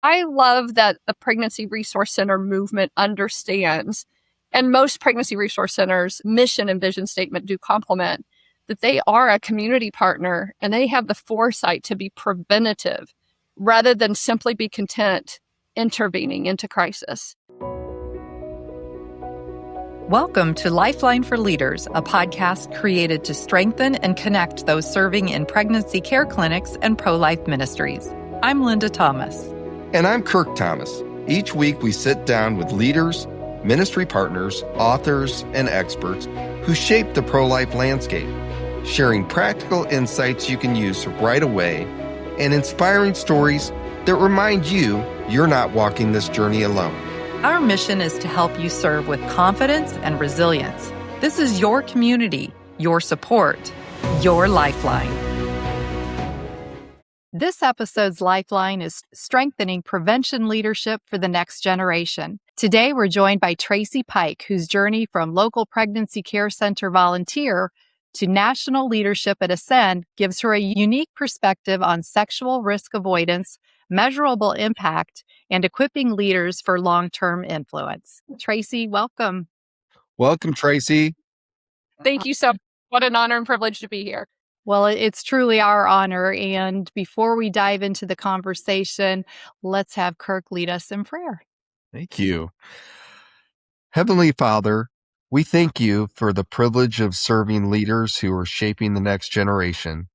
I love that the Pregnancy Resource Center movement understands, and most pregnancy resource centers' mission and vision statement do complement, that they are a community partner and they have the foresight to be preventative rather than simply be content intervening into crisis. Welcome to Lifeline for Leaders, a podcast created to strengthen and connect those serving in pregnancy care clinics and pro-life ministries. I'm Linda Thomas. And I'm Kirk Thomas. Each week we sit down with leaders, ministry partners, authors, and experts who shape the pro-life landscape, sharing practical insights you can use right away and inspiring stories that remind you you're not walking this journey alone. Our mission is to help you serve with confidence and resilience. This is your community, your support, your lifeline. This episode's Lifeline is strengthening prevention leadership for the next generation. Today, we're joined by Tracey Pike, whose journey from local pregnancy care center volunteer to national leadership at Ascend gives her a unique perspective on sexual risk avoidance, measurable impact, and equipping leaders for long-term influence. Tracey, welcome. Welcome, Tracey. Thank you so much. What an honor and privilege to be here. Well, it's truly our honor. And before we dive into the conversation, let's have Kirk lead us in prayer. Thank you. Heavenly Father, we thank you for the privilege of serving leaders who are shaping the next generation.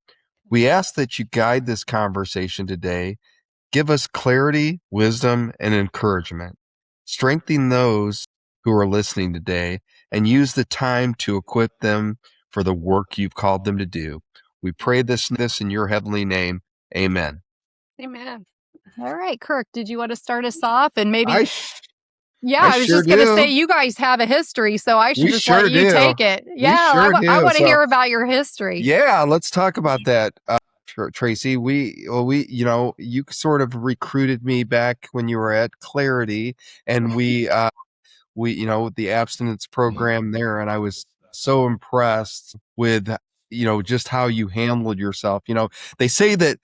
We ask that you guide this conversation today. Give us clarity, wisdom, and encouragement. Strengthen those who are listening today and use the time to equip them for the work you've called them to do. We pray this in your heavenly name. Amen. Amen. All right, Kirk, did you want to start us off? And maybe... I was sure just going to say, you guys have a history, so I should just let you take it. Yeah, I want to hear about your history. Yeah, let's talk about that. Tracey, you sort of recruited me back when you were at Clarity, and we the abstinence program there, and I was so impressed with, just how you handled yourself. They say that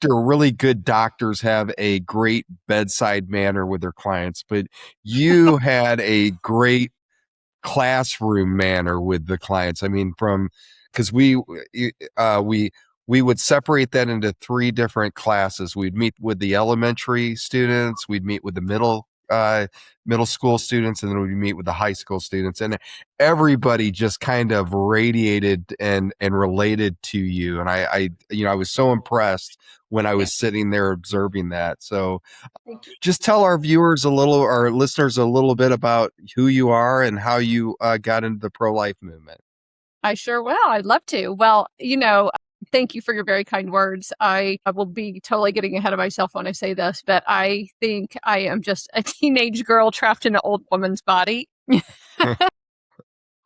really good doctors have a great bedside manner with their clients, but you had a great classroom manner with the clients. I mean, because we would separate that into three different classes. We'd meet with the elementary students, we'd meet with the middle school students, and then we'd meet with the high school students. And everybody just kind of radiated and related to you. And I was so impressed when I was sitting there observing that. So just tell our listeners a little bit about who you are and how you got into the pro-life movement. I sure will. I'd love to. Well, thank you for your very kind words. I will be totally getting ahead of myself when I say this, but I think I am just a teenage girl trapped in an old woman's body.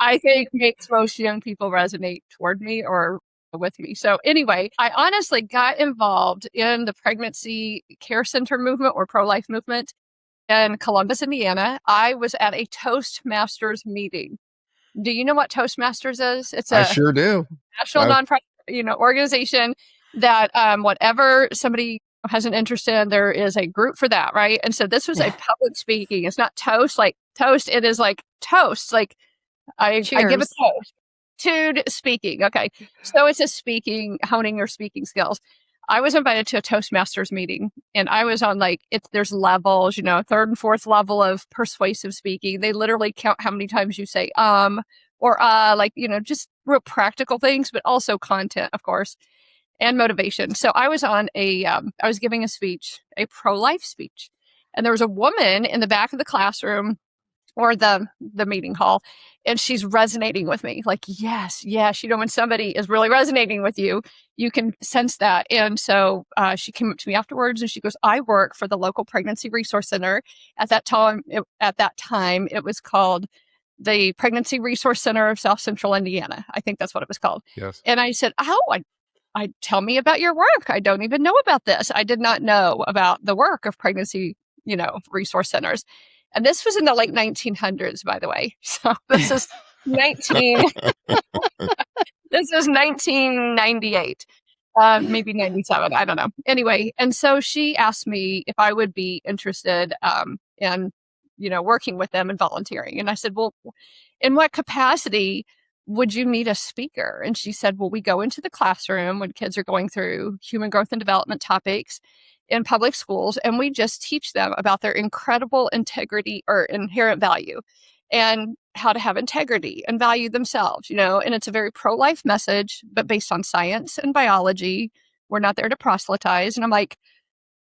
I think makes most young people resonate toward me or with me. So anyway, I honestly got involved in the pregnancy care center movement or pro-life movement in Columbus, Indiana. I was at a Toastmasters meeting. Do you know what Toastmasters is? I sure do. National nonprofit organization that whatever somebody has an interest in, there is a group for that, right? And so this was a public speaking. It's not toast like toast. It is like toast. Like I give a toast. To speaking. Okay. So it's a speaking, honing your speaking skills. I was invited to a Toastmasters meeting, and I was on there's levels, third and fourth level of persuasive speaking. They literally count how many times you say, or just real practical things, but also content, of course, and motivation. So I was on I was giving a speech, a pro-life speech, and there was a woman in the back of the classroom or the meeting hall, and she's resonating with me. Like, yes, when somebody is really resonating with you, you can sense that. And so she came up to me afterwards and she goes, I work for the local pregnancy resource center. At that time, it was called the Pregnancy Resource Center of South Central Indiana. I think that's what it was called. Yes. And I said, I tell me about your work. I don't even know about this. I did not know about the work of pregnancy, resource centers. And this was in the late 1900s, by the way. So this is this is 1998. maybe 97. I don't know. Anyway, and so she asked me if I would be interested in, working with them and volunteering. And I said, well, in what capacity would you need a speaker? And she said, well, we go into the classroom when kids are going through human growth and development topics in public schools, and we just teach them about their incredible integrity or inherent value and how to have integrity and value themselves, and it's a very pro-life message, but based on science and biology. We're not there to proselytize. And I'm like,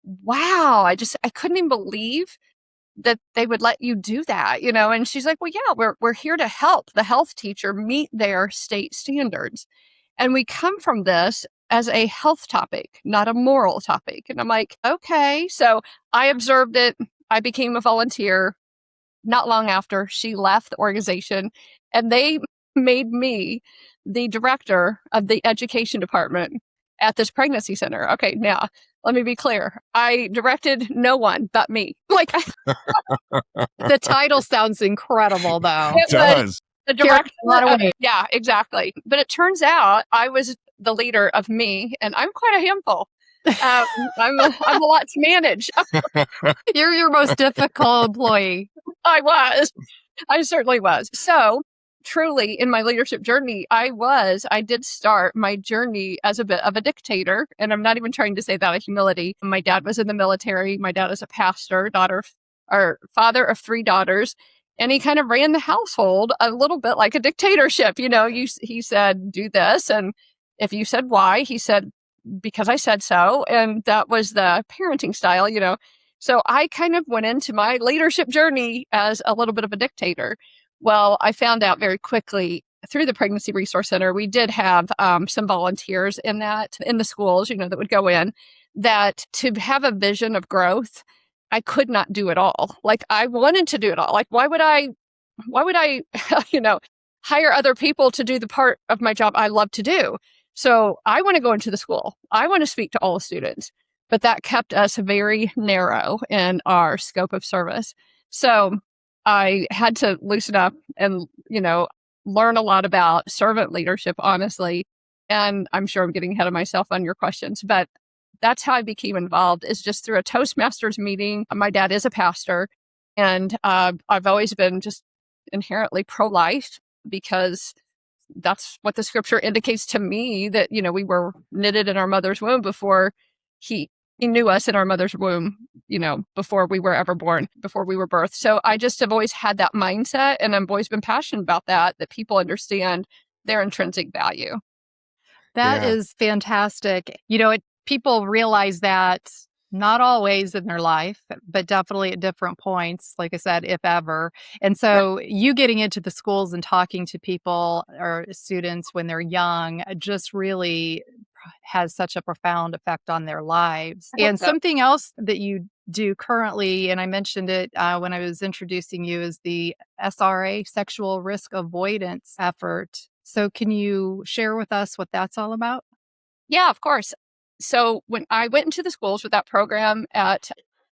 wow, I couldn't even believe that they would let you do that, and she's like, well, yeah, we're here to help the health teacher meet their state standards. And we come from this as a health topic, not a moral topic. And I'm like, okay. So I observed it. I became a volunteer. Not long after, she left the organization, and they made me the director of the education department at this pregnancy center. Okay, now let me be clear. I directed no one but me. The title sounds incredible, though. It does. The director. Yeah, exactly. But it turns out I was the leader of me, and I'm quite a handful. I'm a lot to manage. You're your most difficult employee. I certainly was. So truly in my leadership journey, I did start my journey as a bit of a dictator. And I'm not even trying to say that with humility. My dad was in the military. My dad is a pastor, father of 3 daughters. And he kind of ran the household a little bit like a dictatorship. He said, do this. And if you said why, he said, because I said so. And that was the parenting style, So I kind of went into my leadership journey as a little bit of a dictator. Well, I found out very quickly through the Pregnancy Resource Center, we did have some volunteers in the schools, that would go in, that to have a vision of growth, I could not do it all. Like, I wanted to do it all. Like, why would I, hire other people to do the part of my job I love to do? So I want to go into the school. I want to speak to all the students, but that kept us very narrow in our scope of service. So I had to loosen up and, learn a lot about servant leadership, honestly. And I'm sure I'm getting ahead of myself on your questions, but that's how I became involved, is just through a Toastmasters meeting. My dad is a pastor, and I've always been just inherently pro-life, because that's what the scripture indicates to me, that, we were knitted in our mother's womb before he knew us in our mother's womb, before we were ever born, before we were birthed. So I just have always had that mindset, and I've always been passionate about that people understand their intrinsic value. That is fantastic. People realize that not always in their life, but definitely at different points, like I said, if ever. And so you getting into the schools and talking to people or students when they're young just really has such a profound effect on their lives. And something else that you do currently, and I mentioned it when I was introducing you, is the SRA, sexual risk avoidance effort. So can you share with us what that's all about? Yeah, of course. So when I went into the schools with that program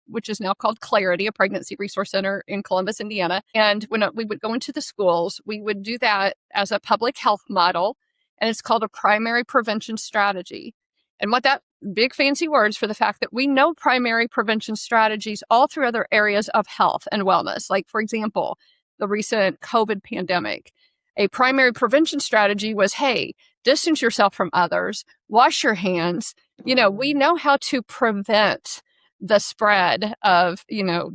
which is now called Clarity, a pregnancy resource center in Columbus, Indiana, and when we would go into the schools, we would do that as a public health model, and it's called a primary prevention strategy. And what that big fancy words for the fact that we know primary prevention strategies all through other areas of health and wellness. Like, for example, the recent COVID pandemic. A primary prevention strategy was, hey, distance yourself from others, wash your hands. We know how to prevent the spread of,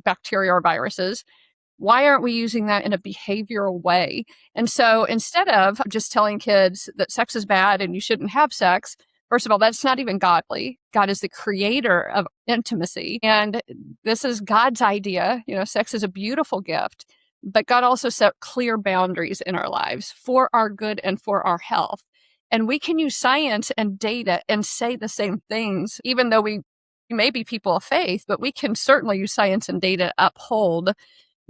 bacteria or viruses. Why aren't we using that in a behavioral way? And so instead of just telling kids that sex is bad and you shouldn't have sex, first of all, that's not even godly. God is the creator of intimacy. And this is God's idea. Sex is a beautiful gift. But God also set clear boundaries in our lives for our good and for our health. And we can use science and data and say the same things, even though we may be people of faith, but we can certainly use science and data to uphold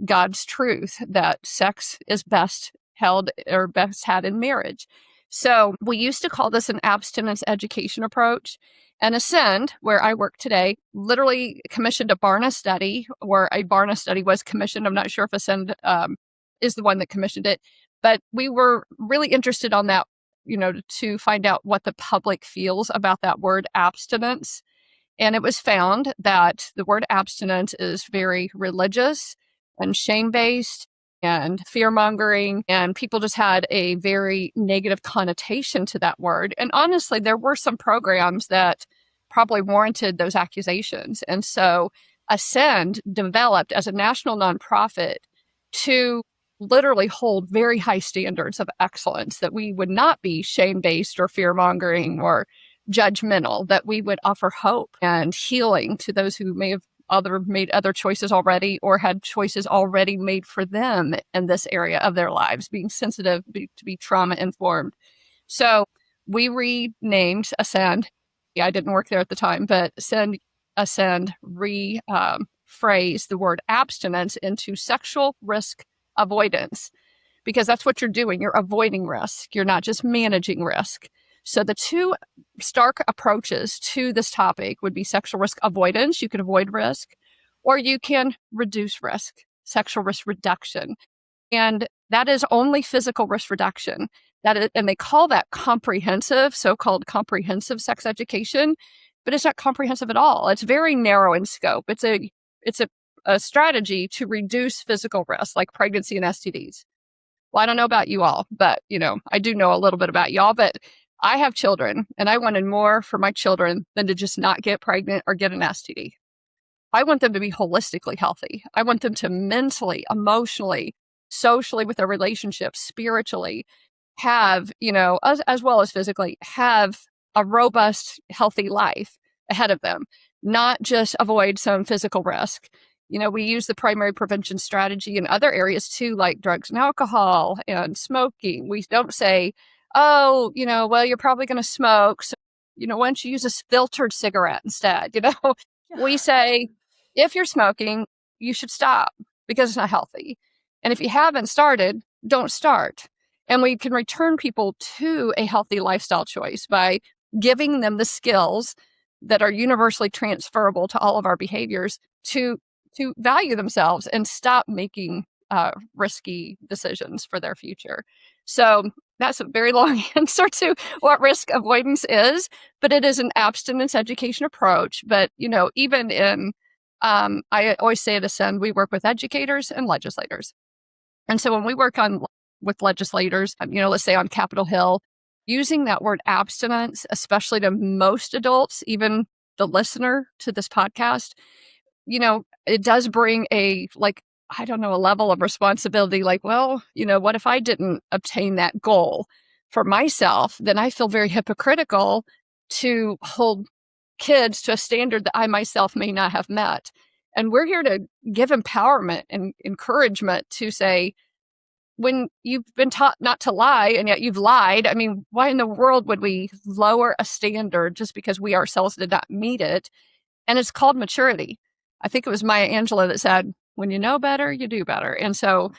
God's truth that sex is best held or best had in marriage. So we used to call this an abstinence education approach. And Ascend, where I work today, literally commissioned a Barna study, or a Barna study was commissioned. I'm not sure if Ascend is the one that commissioned it, but we were really interested on that to find out what the public feels about that word abstinence. And it was found that the word abstinence is very religious and shame-based and fear-mongering, and people just had a very negative connotation to that word. And honestly, there were some programs that probably warranted those accusations. And so Ascend developed as a national nonprofit to literally hold very high standards of excellence, that we would not be shame-based or fear-mongering or judgmental, that we would offer hope and healing to those who may have made other choices already or had choices already made for them in this area of their lives, being sensitive, to be trauma informed. So we renamed Ascend. Yeah, I didn't work there at the time, but Ascend rephrased the word abstinence into sexual risk avoidance, because that's what you're doing. You're avoiding risk. You're not just managing risk. So the two stark approaches to this topic would be sexual risk avoidance. You can avoid risk, or you can reduce risk, sexual risk reduction. And that is only physical risk reduction. And they call that comprehensive, so-called comprehensive sex education, but it's not comprehensive at all. It's very narrow in scope. It's a strategy to reduce physical risk, like pregnancy and STDs. Well, I don't know about you all, but I do know a little bit about y'all, but I have children, and I wanted more for my children than to just not get pregnant or get an STD. I want them to be holistically healthy. I want them to mentally, emotionally, socially with their relationships, spiritually have, as well as physically, have a robust, healthy life ahead of them, not just avoid some physical risk. We use the primary prevention strategy in other areas too, like drugs and alcohol and smoking. We don't say, oh, well, you're probably going to smoke. So, why don't you use a filtered cigarette instead? We say, if you're smoking, you should stop because it's not healthy. And if you haven't started, don't start. And we can return people to a healthy lifestyle choice by giving them the skills that are universally transferable to all of our behaviors to value themselves and stop making risky decisions for their future. So that's a very long answer to what risk avoidance is, but it is an abstinence education approach. But, even in, I always say at Ascend, we work with educators and legislators. And so when we work with legislators, let's say on Capitol Hill, using that word abstinence, especially to most adults, even the listener to this podcast, it does bring a level of responsibility. Like, well, what if I didn't obtain that goal for myself? Then I feel very hypocritical to hold kids to a standard that I myself may not have met. And we're here to give empowerment and encouragement to say, when you've been taught not to lie and yet you've lied, why in the world would we lower a standard just because we ourselves did not meet it? And it's called maturity. I think it was Maya Angelou that said, when you know better, you do better. And so,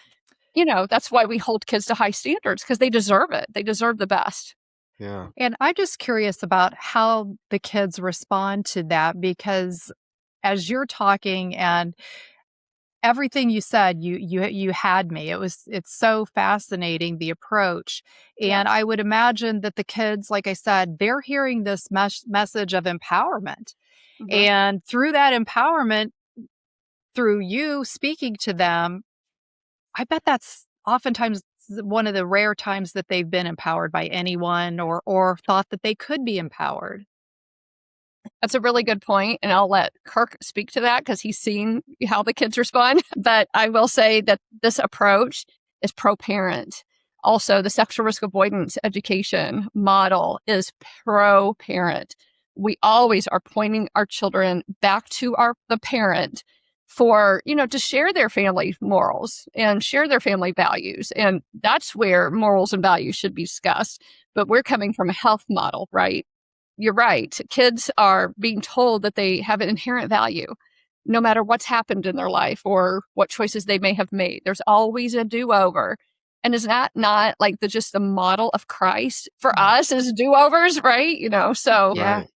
that's why we hold kids to high standards, because they deserve it. They deserve the best. Yeah. And I'm just curious about how the kids respond to that, because as you're talking and everything you said, you had me. It's so fascinating, the approach. And I would imagine that the kids, like I said, they're hearing this message of empowerment. Mm-hmm. And through that empowerment, through you speaking to them, I bet that's oftentimes one of the rare times that they've been empowered by anyone or thought that they could be empowered. That's a really good point, and I'll let Kirk speak to that because he's seen how the kids respond. But I will say that this approach is pro-parent. Also, the sexual risk avoidance education model is pro-parent. We always are pointing our children back to the parent for, to share their family morals and share their family values. And that's where morals and values should be discussed. But we're coming from a health model, right? You're right. Kids are being told that they have an inherent value, no matter what's happened in their life or what choices they may have made. There's always a do-over. And is that not like just the model of Christ for us as do-overs, right? So Right.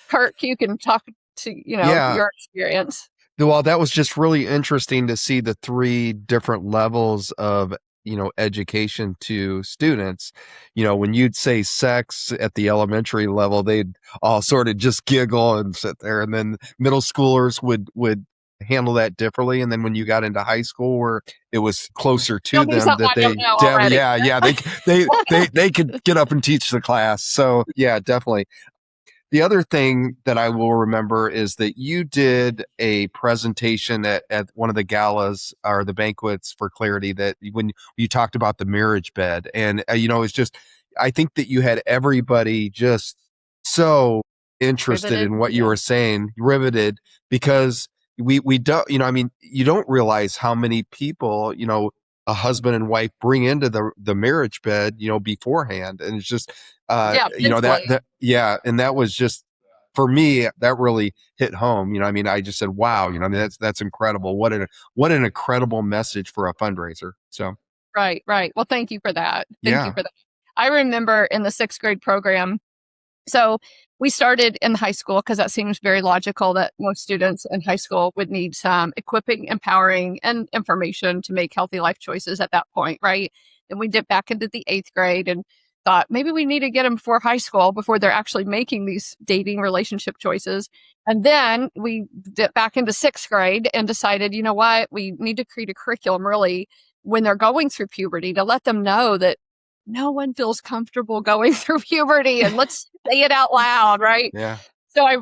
Kurt, you can talk to, your experience. Well, that was just really interesting to see the three different levels of education to students, when you'd say sex at the elementary level, they'd all sort of just giggle and sit there. And then middle schoolers would handle that differently. And then when you got into high school where it was closer Tell to me them something that I don't know already. they could get up and teach the class. So yeah, definitely. The other thing that I will remember is that you did a presentation at one of the galas or the banquets for Clarity, that when you talked about the marriage bed. And, it's just, I think that you had everybody just so interested Riveted. in what you Yeah. were saying, riveted, because we don't, you don't realize how many people, a husband and wife bring into the marriage bed, beforehand. And it's just, Yeah, mentally. yeah. And that was just, for me, that really hit home. I just said, wow, that's incredible. What an incredible message for a fundraiser. So, Right, right. Well, thank you for that. Thank you yeah. for that. I remember in the 6th grade program, so we started in high school because that seems very logical that most students in high school would need some equipping, empowering, and information to make healthy life choices at that point, right? And we dipped back into the 8th grade and thought maybe we need to get them before high school, before they're actually making these dating relationship choices. And then we dipped back into 6th grade and decided, you know what, we need to create a curriculum really when they're going through puberty to let them know that no one feels comfortable going through puberty, and let's say it out loud, right? Yeah. So I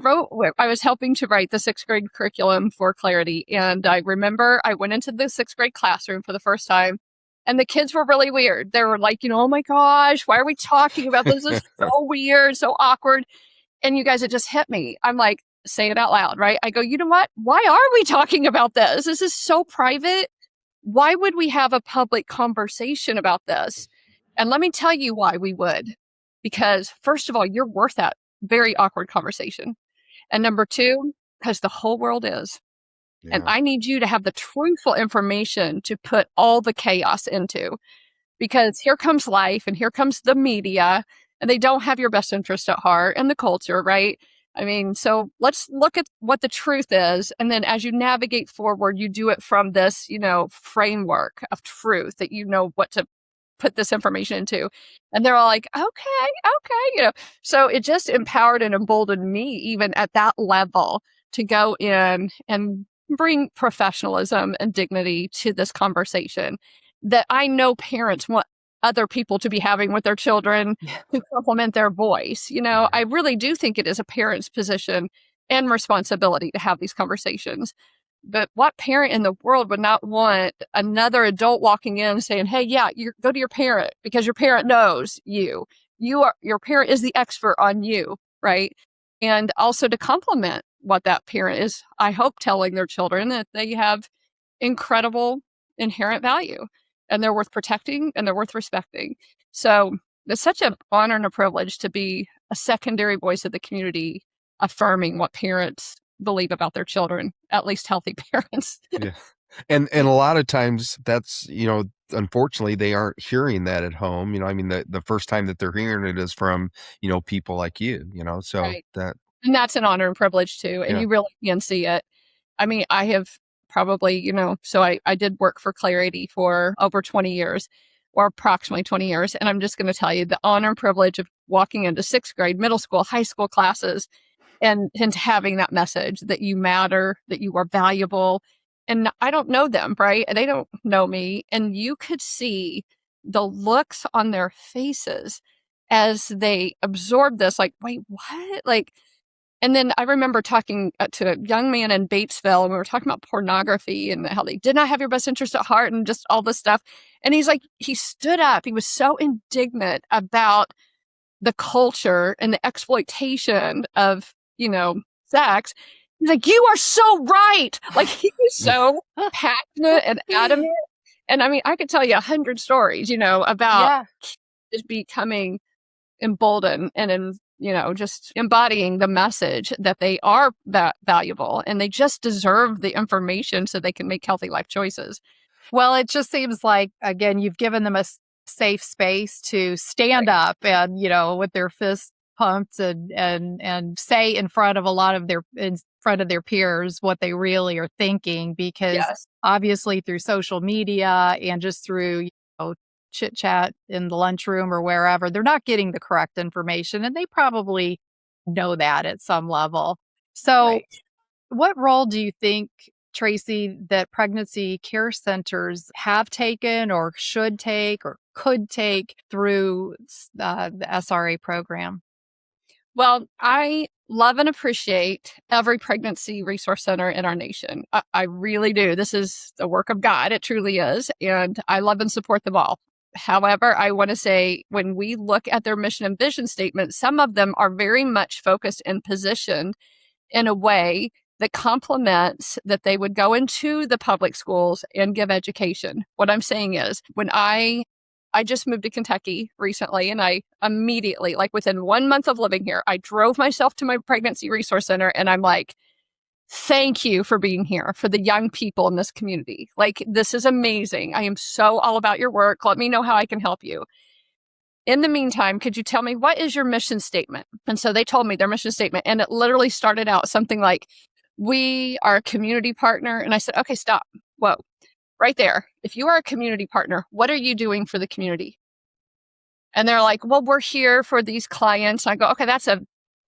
was helping to write the 6th grade curriculum for Clarity. And I remember I went into the 6th grade classroom for the first time, and the kids were really weird. They were like, oh my gosh, why are we talking about this? This is so weird, so awkward. And you guys, it just hit me. I'm like, say it out loud, right? I go, you know what? Why are we talking about this? This is so private. Why would we have a public conversation about this? And let me tell you why we would. Because, first of all, you're worth that very awkward conversation. And number two, because the whole world is. And Yeah. I need you to have the truthful information to put all the chaos into. Because here comes life and here comes the media, and they don't have your best interest at heart, and the culture, right? I mean, so let's look at what the truth is. And then as you navigate forward, you do it from this, framework of truth that you know what to put this information into. And they're all like, okay, okay. So it just empowered and emboldened me, even at that level, to go in and bring professionalism and dignity to this conversation that I know parents want other people to be having with their children to complement their voice. I really do think it is a parent's position and responsibility to have these conversations. But what parent in the world would not want another adult walking in saying, hey, yeah, you go to your parent because your parent knows you. Your parent is the expert on you, right? And also to complement what that parent is, I hope, telling their children that they have incredible inherent value and they're worth protecting and they're worth respecting. So it's such an honor and a privilege to be a secondary voice of the community, affirming what parents believe about their children, at least healthy parents. Yeah. And a lot of times that's, unfortunately they aren't hearing that at home. The first time that they're hearing it is from, people like you, so Right. that, And that's an honor and privilege too. And yeah. you really can see it. I mean, I have probably, so I did work for Clarity for over 20 years or approximately 20 years. And I'm just going to tell you the honor and privilege of walking into 6th grade, middle school, high school classes and having that message that you matter, that you are valuable. And I don't know them, right? And they don't know me. And you could see the looks on their faces as they absorb this, like, wait, what? Like, and then I remember talking to a young man in Batesville, and we were talking about pornography and how they did not have your best interest at heart and just all this stuff. And he's like, he stood up. He was so indignant about the culture and the exploitation of, sex. He's like, you are so right. Like, he was so passionate and adamant. And I mean, I could tell you 100 stories, about Yeah. just becoming emboldened and just embodying the message that they are that valuable and they just deserve the information so they can make healthy life choices. Well, it just seems like, again, you've given them a safe space to stand Right. up and, with their fists pumped and say in front of in front of their peers what they really are thinking, because Yes. obviously through social media and just through, chit chat in the lunchroom or wherever, they're not getting the correct information, and they probably know that at some level. So, Right. what role do you think, Tracey, that pregnancy care centers have taken or should take or could take through the SRA program? Well, I love and appreciate every pregnancy resource center in our nation. I really do. This is the work of God. It truly is. And I love and support them all. However, I want to say when we look at their mission and vision statement, some of them are very much focused and positioned in a way that complements that they would go into the public schools and give education. What I'm saying is when I just moved to Kentucky recently, and I immediately, like within 1 month of living here, I drove myself to my pregnancy resource center and I'm like, thank you for being here for the young people in this community. Like, this is amazing. I am so all about your work. Let me know how I can help you. In the meantime, could you tell me what is your mission statement? And so they told me their mission statement, and it literally started out something like, we are a community partner. And I said, okay, stop. Whoa, right there. If you are a community partner, what are you doing for the community? And they're like, well, we're here for these clients. I go, okay, that's a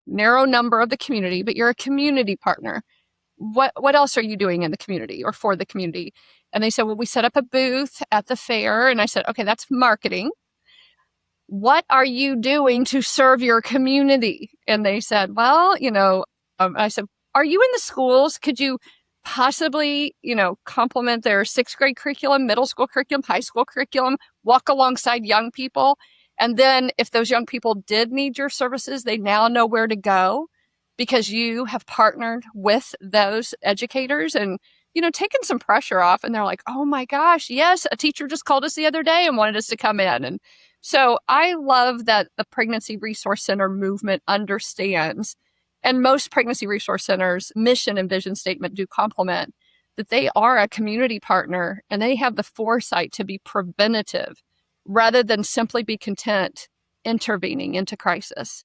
narrow number of the community, but you're a community partner. What else are you doing in the community or for the community? And they said, well, we set up a booth at the fair. And I said, okay, that's marketing. What are you doing to serve your community? And they said, well, I said, are you in the schools? Could you possibly, complement their sixth grade curriculum, middle school curriculum, high school curriculum, walk alongside young people? And then if those young people did need your services, they now know where to go because you have partnered with those educators and, taken some pressure off. And they're like, oh my gosh, yes, a teacher just called us the other day and wanted us to come in. And so I love that the Pregnancy Resource Center movement understands, and most pregnancy resource centers' mission and vision statement do complement that they are a community partner and they have the foresight to be preventative rather than simply be content intervening into crisis.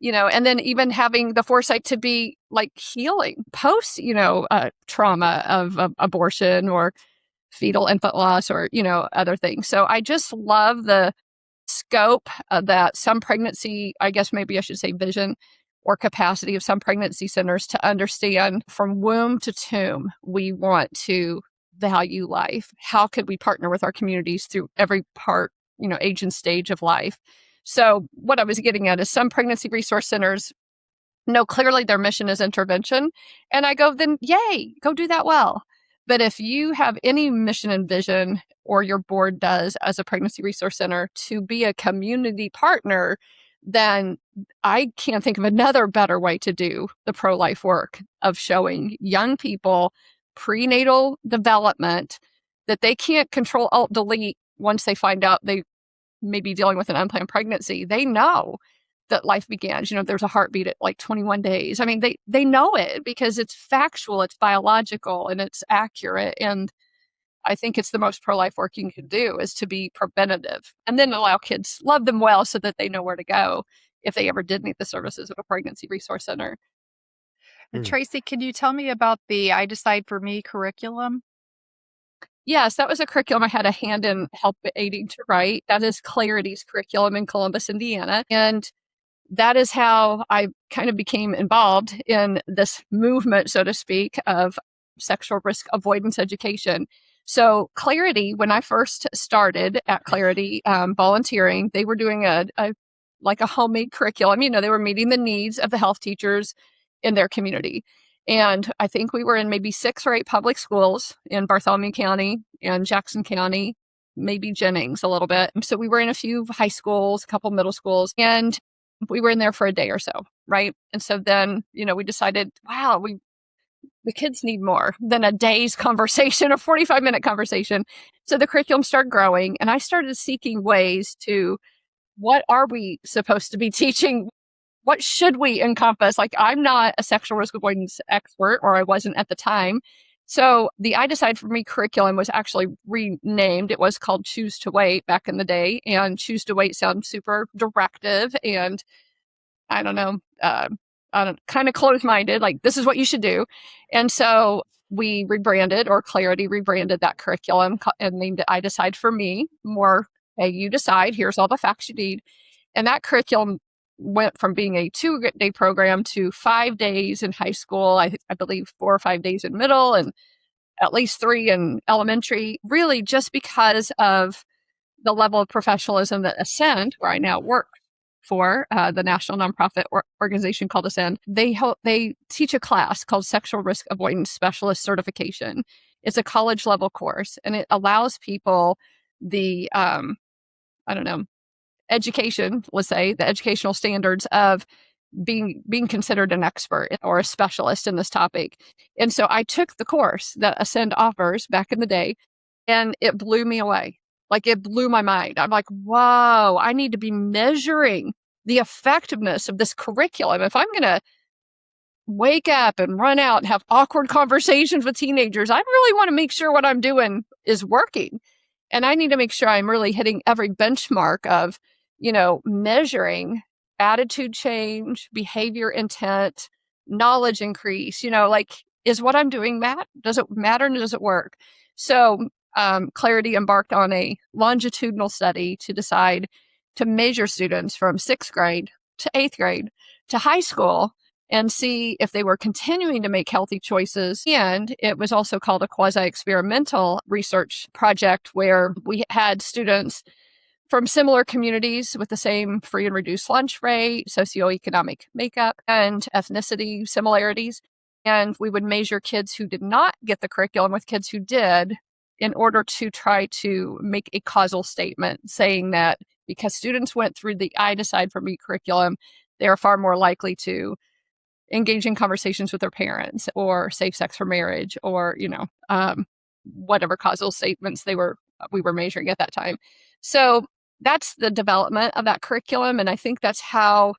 And then even having the foresight to be like healing post, trauma of abortion or fetal infant loss or, other things. So I just love the scope that some pregnancy, I guess maybe I should say vision or capacity of some pregnancy centers to understand from womb to tomb, we want to value life. How could we partner with our communities through every part, age and stage of life? So what I was getting at is some pregnancy resource centers know clearly their mission is intervention. And I go, then yay, go do that well. But if you have any mission and vision, or your board does as a pregnancy resource center, to be a community partner, then I can't think of another better way to do the pro-life work of showing young people prenatal development that they can't control alt delete once they find out they may be dealing with an unplanned pregnancy. They know that life begins. There's a heartbeat at like 21 days. I mean, they know it because it's factual, it's biological, and it's accurate. And I think it's the most pro-life work you can do is to be preventative and then allow kids, love them well so that they know where to go if they ever did need the services of a pregnancy resource center. And Tracey, can you tell me about the I Decide for Me curriculum? Yes, that was a curriculum I had a hand in help aiding to write. That is Clarity's curriculum in Columbus, Indiana. And that is how I kind of became involved in this movement, so to speak, of sexual risk avoidance education. So Clarity, when I first started at Clarity volunteering, they were doing a homemade curriculum. They were meeting the needs of the health teachers in their community. And I think we were in maybe 6 or 8 public schools in Bartholomew County and Jackson County, maybe Jennings a little bit. So we were in a few high schools, a couple middle schools, and we were in there for a day or so, right? And so then, we decided, wow, the kids need more than a day's conversation, a 45-minute conversation. So the curriculum started growing, and I started seeking ways to, what are we supposed to be teaching? What should we encompass? Like, I'm not a sexual risk avoidance expert, or I wasn't at the time. So the I Decide for Me curriculum was actually renamed. It was called Choose to Wait back in the day. And Choose to Wait sounds super directive and, I don't know, kind of closed-minded, like this is what you should do. And so we rebranded, or Clarity rebranded that curriculum and named it I Decide for Me, more Hey, you decide, here's all the facts you need. And that curriculum went from being a 2-day program to 5 days in high school, I believe 4 or 5 days in middle, and at least 3 in elementary, really just because of the level of professionalism that Ascend, where I now work for the national nonprofit organization called Ascend, they teach a class called Sexual Risk Avoidance Specialist Certification. It's a college level course, and it allows people the I don't know, education, let's say, the educational standards of being considered an expert or a specialist in this topic. And so I took the course that Ascend offers back in the day, and it blew me away. Like, it blew my mind. I'm like, whoa, I need to be measuring the effectiveness of this curriculum. If I'm going to wake up and run out and have awkward conversations with teenagers, I really want to make sure what I'm doing is working. And I need to make sure I'm really hitting every benchmark of, measuring attitude change, behavior intent, knowledge increase, like, is what I'm doing does it matter and does it work? So Clarity embarked on a longitudinal study to decide to measure students from 6th grade to 8th grade to high school and see if they were continuing to make healthy choices. And it was also called a quasi-experimental research project where we had students from similar communities with the same free and reduced lunch rate, socioeconomic makeup, and ethnicity similarities. And we would measure kids who did not get the curriculum with kids who did in order to try to make a causal statement saying that because students went through the I Decide for Me curriculum, they are far more likely to engage in conversations with their parents or safe sex for marriage or, whatever causal statements we were measuring at that time. So that's the development of that curriculum. And I think that's how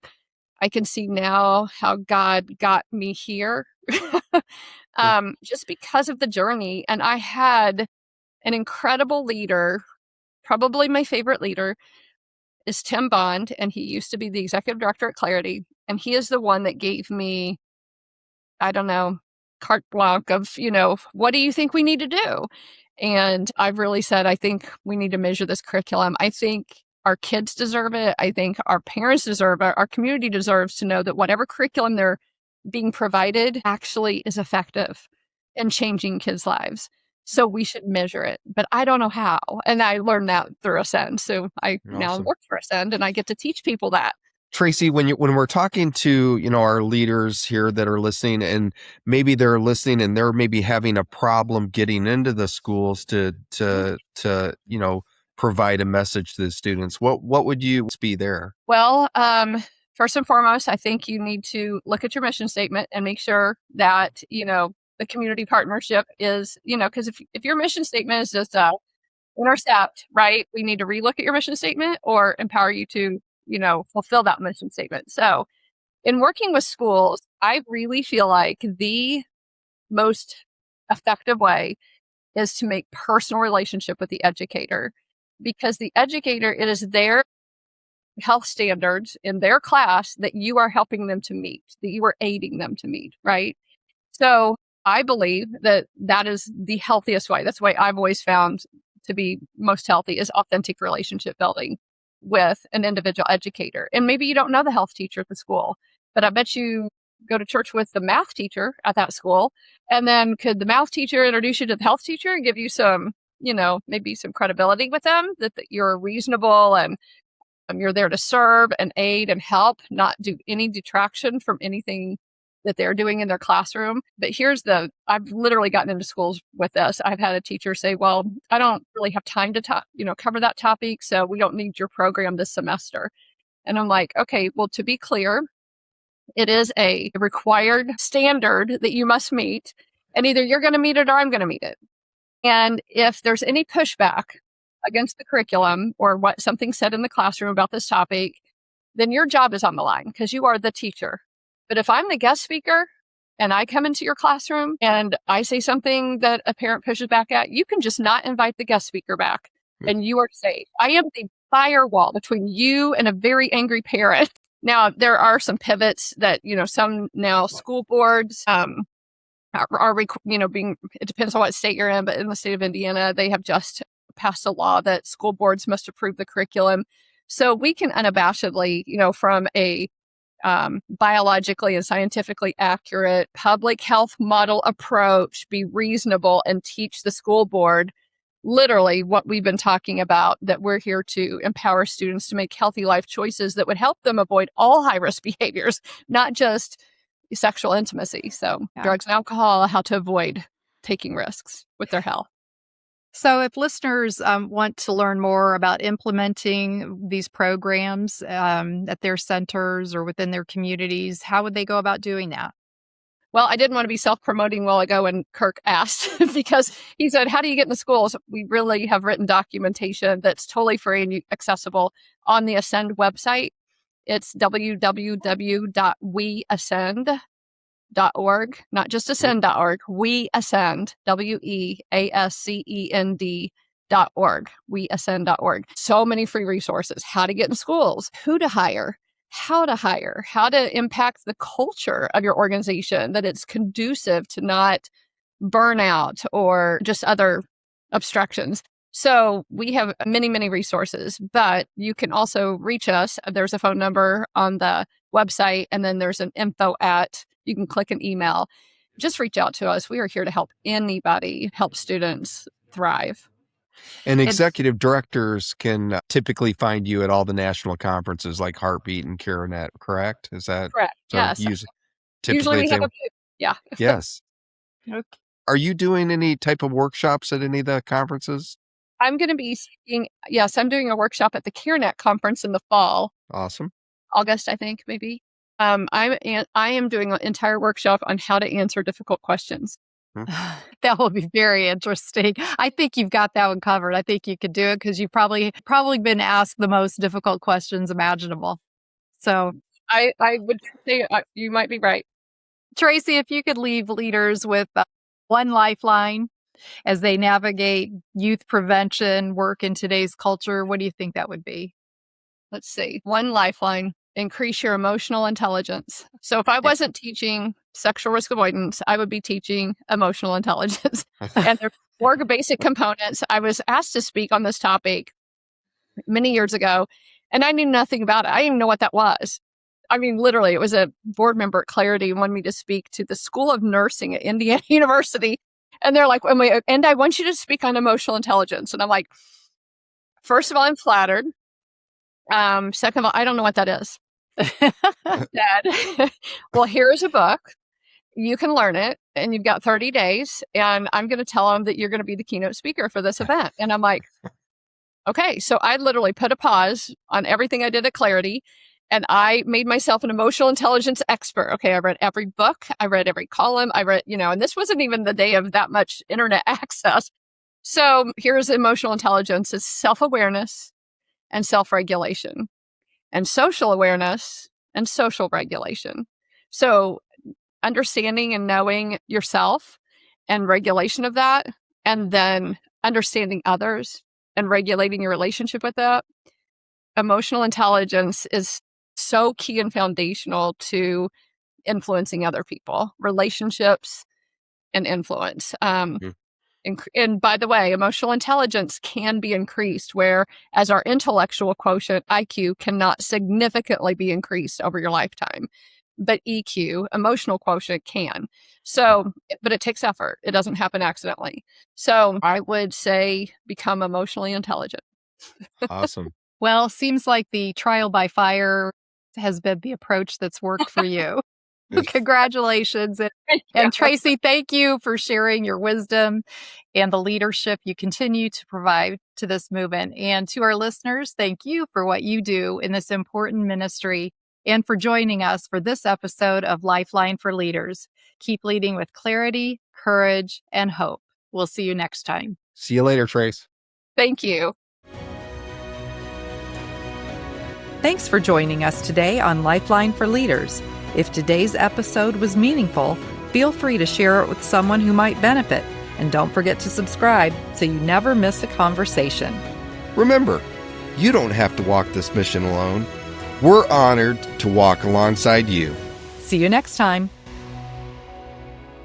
I can see now how God got me here, just because of the journey. And I had an incredible leader, probably my favorite leader is Tim Bond. And he used to be the executive director at Clarity. And he is the one that gave me, I don't know, carte blanche of, what do you think we need to do? And I've really said, I think we need to measure this curriculum. I think our kids deserve it. I think our parents deserve it. Our community deserves to know that whatever curriculum they're being provided actually is effective in changing kids' lives. So we should measure it, but I don't know how. And I learned that through Ascend. So I now work for Ascend and I get to teach people that. Tracey, when we're talking to, our leaders here that are listening, and maybe they're listening and they're maybe having a problem getting into the schools to provide a message to the students, what would you be there? Well, first and foremost, I think you need to look at your mission statement and make sure that, the community partnership is, because if your mission statement is just intercept, right? We need to relook at your mission statement or empower you to, fulfill that mission statement. So in working with schools, I really feel like the most effective way is to make personal relationship with the educator, because the educator, it is their health standards in their class that you are helping them to meet, that you are aiding them to meet, right? So I believe that is the healthiest way. That's the way I've always found to be most healthy, is authentic relationship building with an individual educator. And maybe you don't know the health teacher at the school, but I bet you go to church with the math teacher at that school. And then could the math teacher introduce you to the health teacher and give you some, maybe some credibility with them, that you're reasonable and you're there to serve and aid and help, not do any detraction from anything that they're doing in their classroom. But I've literally gotten into schools with this. I've had a teacher say, well, I don't really have time to cover that topic, so we don't need your program this semester. And I'm like, okay, well, to be clear, it is a required standard that you must meet, and either you're going to meet it or I'm going to meet it. And if there's any pushback against the curriculum or what something said in the classroom about this topic, then your job is on the line because you are the teacher. But if I'm the guest speaker and I come into your classroom and I say something that a parent pushes back at, you can just not invite the guest speaker back and you are safe. I am the firewall between you and a very angry parent. Now, there are some pivots that, some now school boards are being, it depends on what state you're in, but in the state of Indiana, they have just passed a law that school boards must approve the curriculum. So we can unabashedly, from a biologically and scientifically accurate public health model approach, be reasonable and teach the school board literally what we've been talking about, that we're here to empower students to make healthy life choices that would help them avoid all high-risk behaviors, not just sexual intimacy. So drugs and alcohol, how to avoid taking risks with their health. So if listeners want to learn more about implementing these programs at their centers or within their communities, how would they go about doing that? Well, I didn't want to be self-promoting a while ago when Kirk asked because he said, how do you get in the schools? We really have written documentation that's totally free and accessible on the Ascend website. It's www.weascend.org, not just ascend.org, weascend, weascend.org, weascend.org. So many free resources, how to get in schools, who to hire, how to impact the culture of your organization, that it's conducive to not burnout or just other obstructions. So we have many, many resources, but you can also reach us. There's a phone number on the website, and then there's an info at, you can click an email. Just reach out to us. We are here to help anybody, help students thrive. And executive directors can typically find you at all the national conferences like Heartbeat and CareNet, correct? Is that correct? So Yes. Typically we have a few. Yeah. Yes. Okay. Are you doing any type of workshops at any of the conferences? I'm going to be speaking. Yes, I'm doing a workshop at the CareNet conference in the fall. Awesome. August, I think, maybe. I am doing an entire workshop on how to answer difficult questions. That will be very interesting. I think you've got that one covered. I think you could do it because you've probably been asked the most difficult questions imaginable. So I would say you might be right. Tracey, if you could leave leaders with one lifeline as they navigate youth prevention work in today's culture, what do you think that would be? Let's see. One lifeline: increase your emotional intelligence. So if I wasn't teaching sexual risk avoidance, I would be teaching emotional intelligence. And there are 4 basic components. I was asked to speak on this topic many years ago, and I knew nothing about it. I didn't even know what that was. I mean, literally, it was a board member at Clarity who wanted me to speak to the School of Nursing at Indiana University. And they're like, and I want you to speak on emotional intelligence. And I'm like, first of all, I'm flattered. Second of all, I don't know what that is. Dad, well, here's a book. You can learn it, and you've got 30 days, and I'm going to tell them that you're going to be the keynote speaker for this event. And I'm like, okay. So I literally put a pause on everything I did at Clarity, and I made myself an emotional intelligence expert. Okay, I read every book. I read every column. I read, and this wasn't even the day of that much internet access. So here's emotional intelligence: it's self-awareness and self-regulation, and social awareness and social regulation. So understanding and knowing yourself and regulation of that, and then understanding others and regulating your relationship with that. Emotional intelligence is so key and foundational to influencing other people, relationships, and influence. And by the way, emotional intelligence can be increased, whereas our intellectual quotient, IQ, cannot significantly be increased over your lifetime. But EQ, emotional quotient, can. So, but it takes effort. It doesn't happen accidentally. So I would say become emotionally intelligent. Awesome. Well, seems like the trial by has been the approach that's worked for you. Congratulations. And Tracey, thank you for sharing your wisdom and the leadership you continue to provide to this movement. And to our listeners, thank you for what you do in this important ministry and for joining us for this episode of Lifeline for Leaders. Keep leading with clarity, courage, and hope. We'll see you next time. See you later, Trace. Thank you. Thanks for joining us today on Lifeline for Leaders. If today's episode was meaningful, feel free to share it with someone who might benefit. And don't forget to subscribe so you never miss a conversation. Remember, you don't have to walk this mission alone. We're honored to walk alongside you. See you next time.